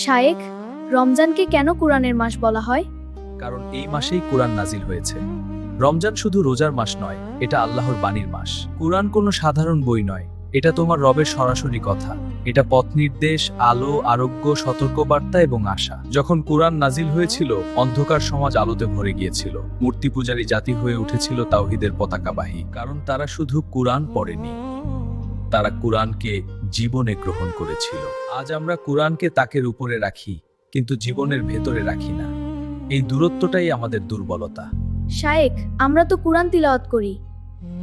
শায়েখ, রমজানকে কেন কুরআনের মাস বলা হয়? কারণ এই মাসেই কুরআন নাজিল হয়েছে। রমজান শুধু রোজার মাস নয়, এটা আল্লাহর বাণীর মাস। কুরআন কোনো সাধারণ বই নয়, এটা তোমার রবের সরাসরি কথা। এটা পথ নির্দেশ, আলো, আরোগ্য, সতর্কবার্তা এবং আশা। যখন কুরআন নাজিল হয়েছিল, অন্ধকার সমাজ আলোতে ভরে গিয়েছিল। মূর্তি পূজারী জাতি হয়ে উঠেছিল তাওহীদের পতাকাবাহী। কারণ তারা শুধু কুরআন পড়েনি, তারা কুরআনকে জীবনে গ্রহণ করেছিল। আজ আমরা কুরআনকে তাকের উপরে রাখি, কিন্তু জীবনের ভেতরে রাখি না। এই দূরত্বটাই আমাদের দুর্বলতা। শায়েখ, আমরা তো কুরআন তিলাওয়াত করি,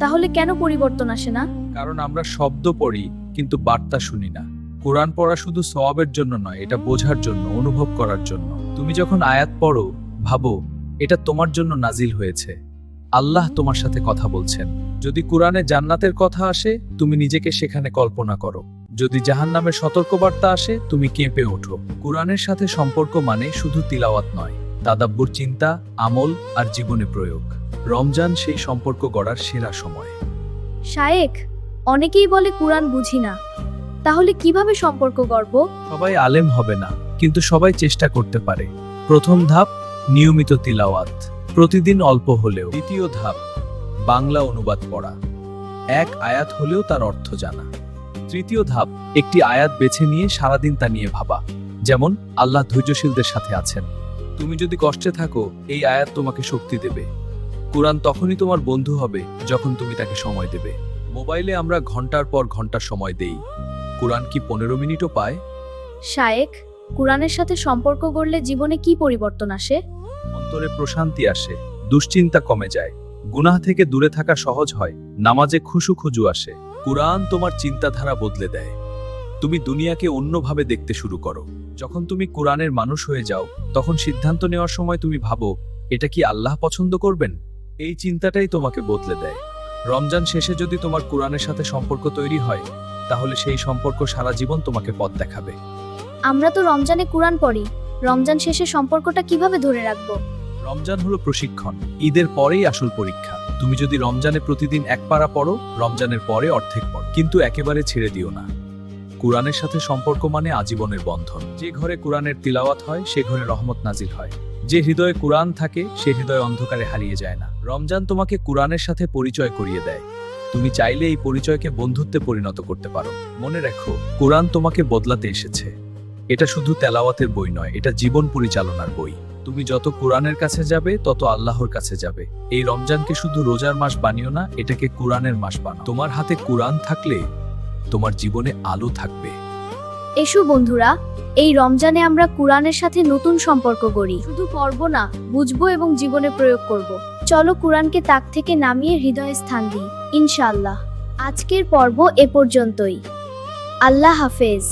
তাহলে কেন পরিবর্তন আসে না? কারণ আমরা শব্দ পড়ি কিন্তু বার্তা শুনি না। কোরআন পড়া শুধু সওয়াবের জন্য নয়, এটা বোঝার জন্য, অনুভব করার জন্য। তুমি যখন আয়াত পড়ো, ভাবো এটা তোমার জন্য নাজিল হয়েছে। আল্লাহ তোমার সাথে কথা বলছেন। যদি কোরআনে জান্নাতের কথা আসে, তুমি নিজেকে সেখানে কল্পনা করো। যদি জাহান্নামের সতর্কবার্তা আসে, তুমি কেঁপে ওঠো। কোরআনের সাথে সম্পর্ক মানে শুধু তিলাওয়াত নয়, তাদাব্বুর, চিন্তা, আমল আর জীবনে প্রয়োগ। রমজান সেই সম্পর্ক গড়ার সেরা সময়। শায়েখ, অনেকেই বলে কুরআন বুঝি না, তাহলে কিভাবে সম্পর্ক গড়ব? সবাই আলেম হবে না, কিন্তু সবাই চেষ্টা করতে পারে। প্রথম ধাপ, নিয়মিত তিলাওয়াত, প্রতিদিন অল্প হলেও। দ্বিতীয় ধাপ, বাংলা অনুবাদ পড়া, এক আয়াত হলেও তার অর্থ জানা। তৃতীয় ধাপ, একটি আয়াত বেছে নিয়ে সারাদিন তা নিয়ে ভাবা। যেমন, আল্লাহ ধৈর্যশীলদের সাথে আছেন। তুমি যদি কষ্টে থাকো, এই আয়াত তোমাকে শক্তি দেবে। কুরআন তখনই তোমার বন্ধু হবে যখন তুমি তাকে সময় দেবে। মোবাইলে আমরা ঘন্টার পর ঘন্টা সময় দেই, কুরআন কি 15 মিনিটও পায়? শায়েখ, কুরআনের সাথে সম্পর্ক গড়লে জীবনে কি পরিবর্তন আসে? অন্তরে প্রশান্তি আসে, দুশ্চিন্তা কমে যায়, গুনাহ থেকে দূরে থাকা সহজ হয়, নামাজে খুশু আসে। কুরআন তোমার চিন্তাধারা বদলে দেয়। তুমি দুনিয়াকে অন্যভাবে দেখতে শুরু করো। যখন তুমি কুরআনের মানুষ হয়ে যাও, তখন সিদ্ধান্ত নেওয়ার সময় তুমি ভাবো, এটা কি আল্লাহ পছন্দ করবেন? এই চিন্তাটাই তোমাকে বদলে দেয়। রমজান শেষে যদি তোমার কুরআনের সাথে সম্পর্ক তৈরি হয়, তাহলে সেই সম্পর্ক সারা জীবন তোমাকে পথ দেখাবে। আমরা তো রমজানে কুরআন পড়ি, রমজান শেষে সম্পর্কটা কিভাবে ধরে রাখবো? রমজান হলো প্রশিক্ষণ, ঈদের পরেই আসল পরীক্ষা। তুমি যদি রমজানে প্রতিদিন এক পারা পড়ো, রমজানের পরে অর্ধেক পড়ো, কিন্তু একেবারে ছেড়ে দিও না। কুরআনের সাথে সম্পর্ক মানে আজীবনের বন্ধন। যে ঘরে কুরআনের তিলাওয়াত হয়, সে ঘরে রহমত নাজিল হয়। যে হৃদয়ে কুরআন থাকে, সে হৃদয় অন্ধকারে হারিয়ে যায় না। রমজান তোমাকে কুরআনের সাথে পরিচয় করিয়ে দেয়। তুমি চাইলে এই পরিচয়কে বন্ধুত্বে পরিণত করতে পারো। মনে রেখো, কুরআন তোমাকে বদলাতে এসেছে। এটা শুধু তেলাওয়াতের বই নয়, এটা জীবন পরিচালনার বই। তুমি যত কুরআনের কাছে যাবে, তত আল্লাহর কাছে যাবে। এই রমজানকে শুধু রোজার মাস বানিও না, এটাকে কুরআনের মাস বানাও। তোমার হাতে কুরআন থাকলে তোমার জীবনে আলো থাকবে। এসো বন্ধুরা, এই রমজানে আমরা কুরআনের সাথে নতুন সম্পর্ক গড়ি। শুধু পড়বো না, বুঝবো এবং জীবনে প্রয়োগ করব। চলো কুরআনকে তাক থেকে নামিয়ে হৃদয়ে স্থান দিই, ইনশাআল্লাহ। আজকের পর্ব এ পর্যন্তই। আল্লাহ হাফেজ।